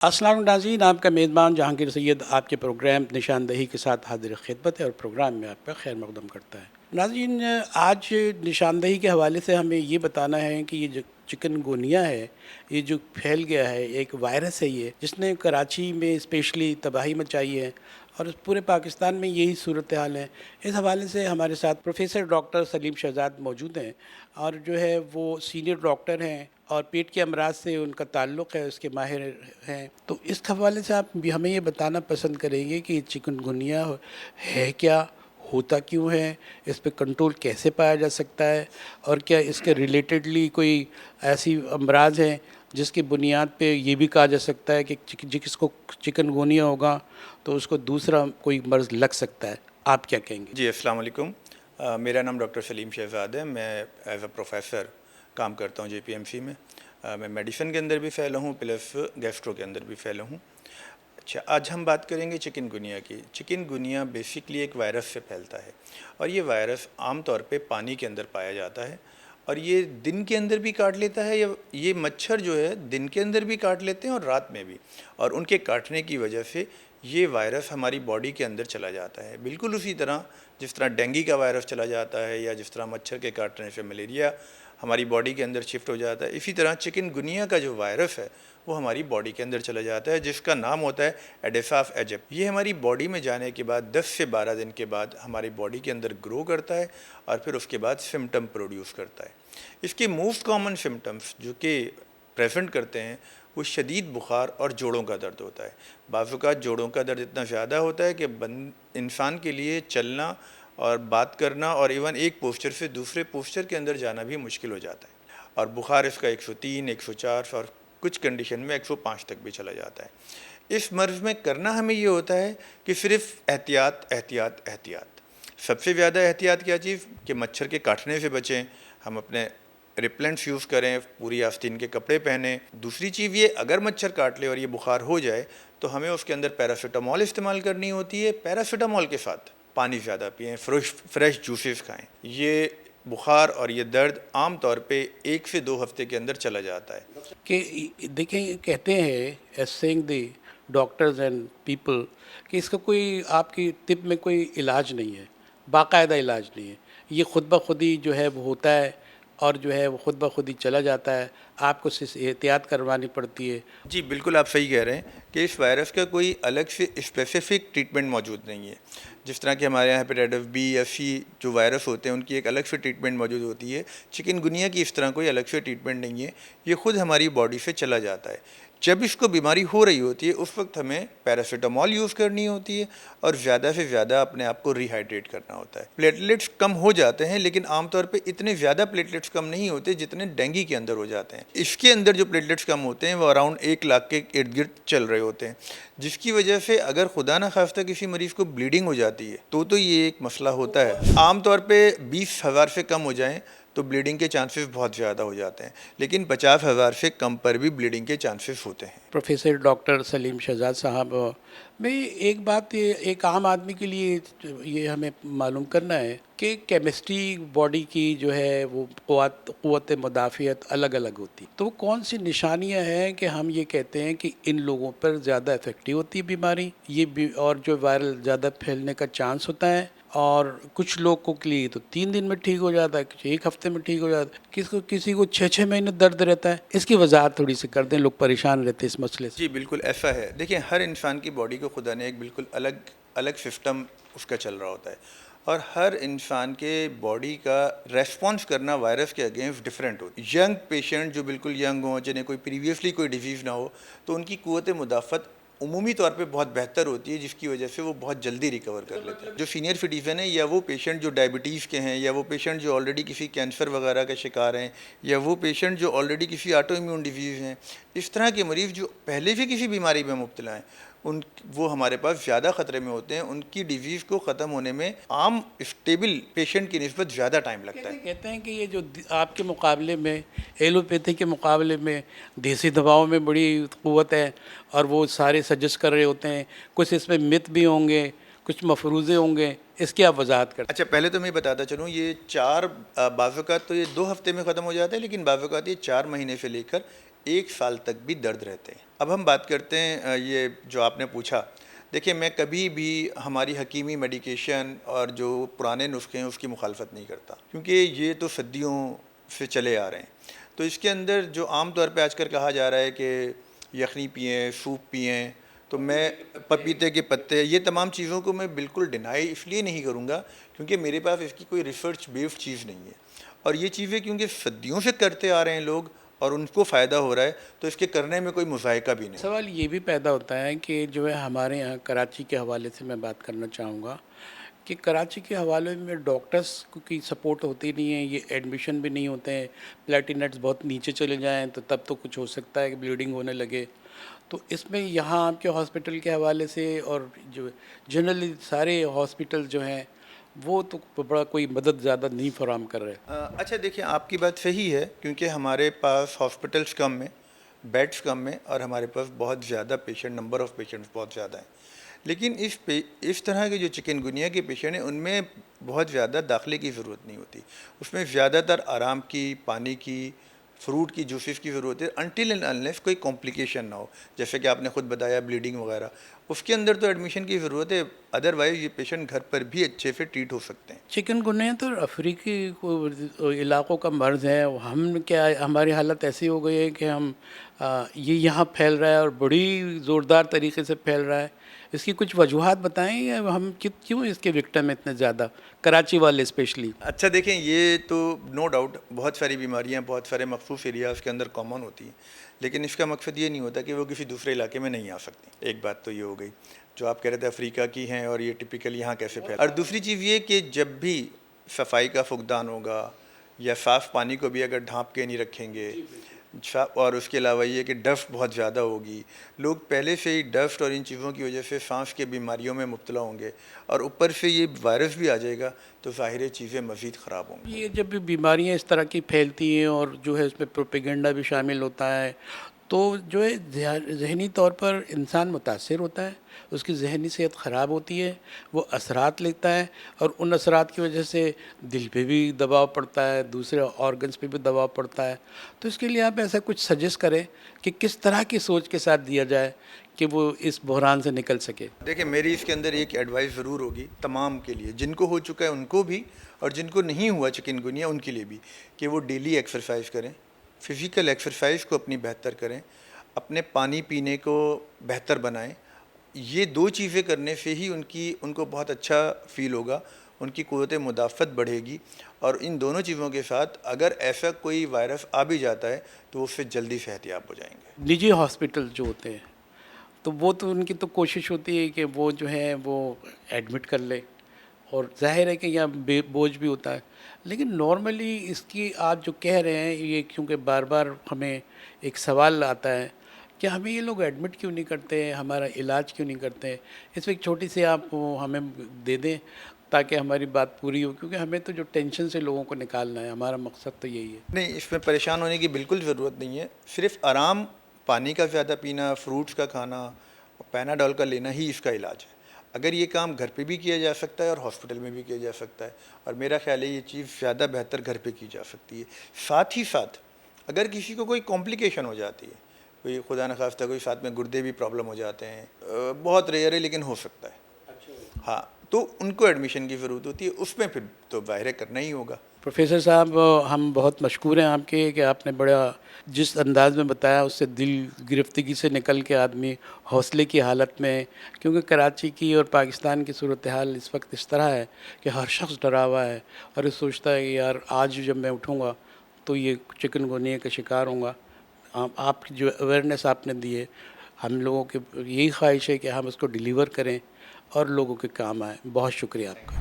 السلام ناظرین، آپ کا میزبان جہانگیر سید آپ کے پروگرام نشاندہی کے ساتھ حاضر خدمت ہے اور پروگرام میں آپ کا خیر مقدم کرتا ہے۔ ناظرین، آج نشاندہی کے حوالے سے ہمیں یہ بتانا ہے کہ یہ جو چکن گونیا ہے، یہ جو پھیل گیا ہے، ایک وائرس ہے یہ، جس نے کراچی میں اسپیشلی تباہی مچائی ہے اور پورے پاکستان میں یہی صورتحال ہے۔ اس حوالے سے ہمارے ساتھ پروفیسر ڈاکٹر سلیم شہزاد موجود ہیں اور جو ہے وہ سینئر ڈاکٹر ہیں اور پیٹ کے امراض سے ان کا تعلق ہے، اس کے ماہر ہیں۔ تو اس حوالے سے آپ بھی ہمیں یہ بتانا پسند کریں گے کہ چکن گنیا ہے کیا، ہوتا کیوں ہے، اس پہ کنٹرول کیسے پایا جا سکتا ہے، اور کیا اس کے ریلیٹڈلی کوئی ایسی امراض ہیں جس کی بنیاد پہ یہ بھی کہا جا سکتا ہے کہ جس کو چکن گونیا ہوگا تو اس کو دوسرا کوئی مرض لگ سکتا ہے۔ آپ کیا کہیں گے؟ جی السلام علیکم، میرا نام ڈاکٹر سلیم شہزاد ہے۔ میں ایز اے پروفیسر کام کرتا ہوں جے پی ایم سی میں۔ میں میڈیسن کے اندر بھی فیلو ہوں پلس گیسٹرو کے اندر بھی فیلو ہوں۔ اچھا، آج ہم بات کریں گے چکن گنیا کی۔ چکن گنیا بیسکلی ایک وائرس سے پھیلتا ہے اور یہ وائرس عام طور پہ پانی کے اندر پایا جاتا ہے اور یہ دن کے اندر بھی کاٹ لیتا ہے، یا یہ مچھر جو ہے دن کے اندر بھی کاٹ لیتے ہیں اور رات میں بھی، اور ان کے کاٹنے کی وجہ سے یہ وائرس ہماری باڈی کے اندر چلا جاتا ہے، بالکل اسی طرح جس طرح ڈینگی کا وائرس چلا جاتا ہے یا جس طرح مچھر کے کاٹنے سے ملیریا ہماری باڈی کے اندر شفٹ ہو جاتا ہے، اسی طرح چکن گنیا کا جو وائرس ہے وہ ہماری باڈی کے اندر چلا جاتا ہے، جس کا نام ہوتا ہے ایڈیساس ایجپ۔ یہ ہماری باڈی میں جانے کے بعد 10 سے 12 دن کے بعد ہماری باڈی کے اندر گرو کرتا ہے اور پھر اس کے بعد سمٹم پروڈیوس کرتا ہے۔ اس کے موسٹ کامن سمٹمز جو کہ پریزنٹ کرتے ہیں وہ شدید بخار اور جوڑوں کا درد ہوتا ہے۔ بعض اوقات جوڑوں کا درد اتنا زیادہ ہوتا ہے کہ انسان کے لیے چلنا اور بات کرنا اور ایون ایک پوسچر سے دوسرے پوسچر کے اندر جانا بھی مشکل ہو جاتا ہے، اور بخار اس کا 103، 104 اور کچھ کنڈیشن میں 105 تک بھی چلا جاتا ہے۔ اس مرض میں کرنا ہمیں یہ ہوتا ہے کہ صرف احتیاط احتیاط احتیاط۔ سب سے زیادہ احتیاط کیا چیز کہ مچھر کے کاٹنے سے بچیں، ہم اپنے ریپلنٹس یوز کریں، پوری آستین کے کپڑے پہنیں۔ دوسری چیز یہ، اگر مچھر کاٹ لے اور یہ بخار ہو جائے تو ہمیں اس کے اندر پیراسیٹامول استعمال کرنی ہوتی ہے۔ پیراسیٹامول کے ساتھ پانی زیادہ پئیں، فریش جوسز کھائیں۔ یہ بخار اور یہ درد عام طور پہ 1 سے 2 ہفتے کے اندر چلا جاتا ہے۔ کہ دیکھیں، کہتے ہیں as saying the doctors and people کہ اس کا کوئی آپ کی طب میں کوئی علاج نہیں ہے، باقاعدہ علاج نہیں ہے، یہ خود بخود ہی جو ہے وہ ہوتا ہے اور جو ہے وہ خود بخود ہی چلا جاتا ہے، آپ کو صرف احتیاط کروانی پڑتی ہے۔ جی بالکل، آپ صحیح کہہ رہے ہیں کہ اس وائرس کا کوئی الگ سے اسپیسیفک ٹریٹمنٹ موجود نہیں ہے۔ جس طرح کہ ہمارے یہاں ہیپیٹائٹس بی یا سی جو وائرس ہوتے ہیں ان کی ایک الگ سے ٹریٹمنٹ موجود ہوتی ہے، چکن گنیا کی اس طرح کوئی الگ سے ٹریٹمنٹ نہیں ہے، یہ خود ہماری باڈی سے چلا جاتا ہے۔ جب اس کو بیماری ہو رہی ہوتی ہے اس وقت ہمیں پیراسیٹامول یوز کرنی ہوتی ہے اور زیادہ سے زیادہ اپنے آپ کو ری ہائیڈریٹ کرنا ہوتا ہے۔ پلیٹلیٹس کم ہو جاتے ہیں لیکن عام طور پہ اتنے زیادہ پلیٹلیٹس کم نہیں ہوتے جتنے ڈینگی کے اندر ہو جاتے ہیں۔ اس کے اندر جو پلیٹلیٹس کم ہوتے ہیں وہ اراؤنڈ 1 لاکھ کے ارد گرد چل رہے ہوتے ہیں، جس کی وجہ سے اگر خدا نہ خواستہ کسی مریض کو بلیڈنگ ہو جاتی ہے تو یہ ایک مسئلہ ہوتا ہے۔ عام طور پہ 20,000 سے کم ہو جائیں تو بلیڈنگ کے چانسز بہت زیادہ ہو جاتے ہیں، لیکن 50,000 سے کم پر بھی بلیڈنگ کے چانسز ہوتے ہیں۔ پروفیسر ڈاکٹر سلیم شہزاد صاحب، میں ایک بات ایک عام آدمی کے لیے یہ ہمیں معلوم کرنا ہے کہ کیمسٹری باڈی کی جو ہے وہ قوت مدافعت الگ الگ ہوتی، تو کون سی نشانیاں ہیں کہ ہم یہ کہتے ہیں کہ ان لوگوں پر زیادہ افیکٹو ہوتی ہے بیماری یہ اور جو وائرل زیادہ پھیلنے کا چانس ہوتا ہے، اور کچھ لوگوں کے لیے تو 3 دن میں ٹھیک ہو جاتا ہے، کچھ 1 ہفتے میں ٹھیک ہو جاتا ہے، کسی کو 6 مہینے درد رہتا ہے۔ اس کی وضاحت تھوڑی سی کر دیں، لوگ پریشان رہتے ہیں اس مسئلے سے۔ جی بالکل ایسا ہے، دیکھیں ہر انسان کی باڈی کو خدا نے ایک بالکل الگ سسٹم اس کا چل رہا ہوتا ہے، اور ہر انسان کے باڈی کا ریسپانس کرنا وائرس کے اگینسٹ ڈفرینٹ ہوتی ہے۔ ینگ پیشنٹ جو بالکل ینگ ہوں، جنہیں کوئی پریویسلی کوئی ڈیزیز نہ ہو، تو ان کی قوت مدافعت عمومی طور پہ بہت بہتر ہوتی ہے، جس کی وجہ سے وہ بہت جلدی ریکور کر لیتے ہیں۔ جو سینئر سٹیزن ہیں یا وہ پیشنٹ جو ڈائبٹیز کے ہیں، یا وہ پیشنٹ جو آلریڈی کسی کینسر وغیرہ کا شکار ہیں، یا وہ پیشنٹ جو آلریڈی کسی آٹو امیون ڈیزیز ہیں، اس طرح کے مریض جو پہلے سے کسی بیماری میں مبتلا ہیں، وہ ہمارے پاس زیادہ خطرے میں ہوتے ہیں۔ ان کی ڈیزیز کو ختم ہونے میں عام اسٹیبل پیشنٹ کی نسبت زیادہ ٹائم لگتا ہے۔ کہتے ہیں کہ یہ جو آپ کے مقابلے میں ایلوپیتھی کے مقابلے میں دیسی دواؤں میں بڑی قوت ہے اور وہ سارے سجیسٹ کر رہے ہوتے ہیں، کچھ اس میں مت بھی ہوں گے، کچھ مفروضے ہوں گے، اس کی آپ وضاحت کرتے ہیں؟ اچھا، پہلے تو میں بتاتا چلوں، یہ بعض اوقات تو یہ 2 ہفتے میں ختم ہو جاتا ہے، لیکن بعض اوقات یہ 4 مہینے سے لے کر 1 سال تک بھی درد رہتے ہیں۔ اب ہم بات کرتے ہیں یہ جو آپ نے پوچھا، دیکھیں میں کبھی بھی ہماری حکیمی میڈیکیشن اور جو پرانے نسخے ہیں اس کی مخالفت نہیں کرتا، کیونکہ یہ تو صدیوں سے چلے آ رہے ہیں۔ تو اس کے اندر جو عام طور پہ آج کل کہا جا رہا ہے کہ یخنی پئیں، سوپ پئیں، تو میں پپیتے کے پتے، یہ تمام چیزوں کو میں بالکل ڈینائی اس لیے نہیں کروں گا کیونکہ میرے پاس اس کی کوئی ریسرچ بیسڈ چیز نہیں ہے، اور یہ چیزیں کیونکہ صدیوں سے کرتے آ رہے ہیں لوگ اور ان کو فائدہ ہو رہا ہے، تو اس کے کرنے میں کوئی مذائقہ بھی نہیں۔ سوال یہ بھی پیدا ہوتا ہے کہ جو ہے ہمارے یہاں کراچی کے حوالے سے میں بات کرنا چاہوں گا کہ کراچی کے حوالے میں ڈاکٹرس کی سپورٹ ہوتی نہیں ہے، یہ ایڈمیشن بھی نہیں ہوتے ہیں، پلیٹینٹس بہت نیچے چلے جائیں تو تب تو کچھ ہو سکتا ہے کہ بلیڈنگ ہونے لگے۔ تو اس میں یہاں آپ کے ہاسپٹل کے حوالے سے اور جو جنرلی سارے ہاسپٹل جو ہیں وہ تو بڑا کوئی مدد زیادہ نہیں فراہم کر رہے۔ اچھا دیکھیں، آپ کی بات صحیح ہے کیونکہ ہمارے پاس ہاسپٹلس کم ہیں، بیڈس کم ہیں، اور ہمارے پاس بہت زیادہ پیشنٹ، نمبر آف پیشنٹس بہت زیادہ ہیں، لیکن اس طرح کے جو چکن گنیا کے پیشنٹ ہیں ان میں بہت زیادہ داخلے کی ضرورت نہیں ہوتی، اس میں زیادہ تر آرام کی، پانی کی، فروٹ کی جوسز کی ضرورت ہے، انٹل اینڈ انلیس کوئی کمپلیکیشن نہ ہو، جیسے کہ آپ نے خود بتایا بلیڈنگ وغیرہ، اس کے اندر تو ایڈمیشن کی ضرورت ہے، ادروائز یہ پیشنٹ گھر پر بھی اچھے سے ٹریٹ ہو سکتے ہیں۔ چکن گنیا تو افریقی علاقوں کا مرض ہے، ہم کیا ہماری حالت ایسی ہو گئی ہے کہ ہم یہ یہاں پھیل رہا ہے اور بڑی زوردار طریقے سے پھیل رہا ہے۔ اس کی کچھ وجوہات بتائیں، یا ہم کیوں اس کے وکٹم ہیں اتنے زیادہ، کراچی والے اسپیشلی؟ اچھا دیکھیں، یہ تو نو ڈاؤٹ بہت ساری بیماریاں بہت سارے مخصوص ایریاز کے اندر کامن ہوتی ہیں، لیکن اس کا مقصد یہ نہیں ہوتا کہ وہ کسی دوسرے علاقے میں نہیں آ سکتی۔ ایک بات تو یہ ہو گئی جو آپ کہہ رہے تھے افریقہ کی ہیں، اور یہ ٹپیکل یہاں کیسے پھیلا، اور دوسری چیز یہ کہ جب بھی صفائی کا فقدان ہوگا یا صاف پانی کو بھی اگر ڈھانپ کے نہیں رکھیں گے، اور اس کے علاوہ یہ کہ ڈسٹ بہت زیادہ ہوگی، لوگ پہلے سے ہی ڈسٹ اور ان چیزوں کی وجہ سے سانس کے بیماریوں میں مبتلا ہوں گے، اور اوپر سے یہ وائرس بھی آ جائے گا، تو ظاہر چیزیں مزید خراب ہوں گی۔ یہ جب بھی بیماریاں اس طرح کی پھیلتی ہیں اور جو ہے اس میں پروپیگنڈا بھی شامل ہوتا ہے، تو جو ہے ذہنی طور پر انسان متاثر ہوتا ہے، اس کی ذہنی صحت خراب ہوتی ہے، وہ اثرات لیتا ہے، اور ان اثرات کی وجہ سے دل پہ بھی دباؤ پڑتا ہے، دوسرے آرگنز پہ بھی دباؤ پڑتا ہے۔ تو اس کے لیے آپ ایسا کچھ سجیسٹ کریں کہ کس طرح کی سوچ کے ساتھ دیا جائے کہ وہ اس بحران سے نکل سکے۔ دیکھیں، میری اس کے اندر ایک ایڈوائس ضرور ہوگی تمام کے لیے، جن کو ہو چکا ہے ان کو بھی، اور جن کو نہیں ہوا چکن گنیا ان کے لیے بھی، کہ وہ ڈیلی ایکسرسائز کریں، فزیکل ایکسرسائز کو اپنی بہتر کریں، اپنے پانی پینے کو بہتر بنائیں۔ یہ دو چیزیں کرنے سے ہی ان کو بہت اچھا فیل ہوگا، ان کی قوت مدافعت بڑھے گی، اور ان دونوں چیزوں کے ساتھ اگر ایسا کوئی وائرس آ بھی جاتا ہے تو اس سے جلدی صحت یاب ہو جائیں گے۔ نجی ہاسپٹل جو ہوتے ہیں تو وہ تو ان کی تو کوشش ہوتی ہے کہ وہ جو ہے وہ ایڈمٹ کر لے، اور ظاہر ہے کہ یہاں بوجھ بھی ہوتا ہے، لیکن نارملی اس کی آپ جو کہہ رہے ہیں یہ کیونکہ بار بار ہمیں ایک سوال آتا ہے کہ ہمیں یہ لوگ ایڈمٹ کیوں نہیں کرتے، ہمارا علاج کیوں نہیں کرتے، اس میں ایک چھوٹی سی آپ ہمیں دے دیں تاکہ ہماری بات پوری ہو، کیونکہ ہمیں تو جو ٹینشن سے لوگوں کو نکالنا ہے، ہمارا مقصد تو یہی ہے۔ نہیں، اس میں پریشان ہونے کی بالکل ضرورت نہیں ہے، صرف آرام، پانی کا زیادہ پینا، فروٹس کا کھانا، پیناڈول کا لینا ہی اس کا علاج ہے۔ اگر یہ کام گھر پہ بھی کیا جا سکتا ہے اور ہاسپٹل میں بھی کیا جا سکتا ہے، اور میرا خیال ہے یہ چیز زیادہ بہتر گھر پہ کی جا سکتی ہے۔ ساتھ ہی ساتھ اگر کسی کو کوئی کمپلیکیشن ہو جاتی ہے، کوئی خدا نخواستہ کوئی ساتھ میں گردے بھی پرابلم ہو جاتے ہیں، بہت ریئر ہے لیکن ہو سکتا ہے، ہاں، تو ان کو ایڈمیشن کی ضرورت ہوتی ہے، اس میں پھر تو ظاہر کرنا ہی ہوگا۔ پروفیسر صاحب، ہم بہت مشکور ہیں آپ کے کہ آپ نے بڑا جس انداز میں بتایا اس سے دل گرفتگی سے نکل کے آدمی حوصلے کی حالت میں، کیونکہ کراچی کی اور پاکستان کی صورتحال اس وقت اس طرح ہے کہ ہر شخص ڈرا ہوا ہے اور یہ سوچتا ہے کہ یار آج جب میں اٹھوں گا تو یہ چکن گونیا کا شکار ہوں گا۔ آپ کی جو اویئرنیس آپ نے دی ہے، ہم لوگوں کی یہی خواہش ہے کہ ہم اس کو ڈیلیور کریں اور لوگوں کے کام آئیں۔ بہت شکریہ آپ کا۔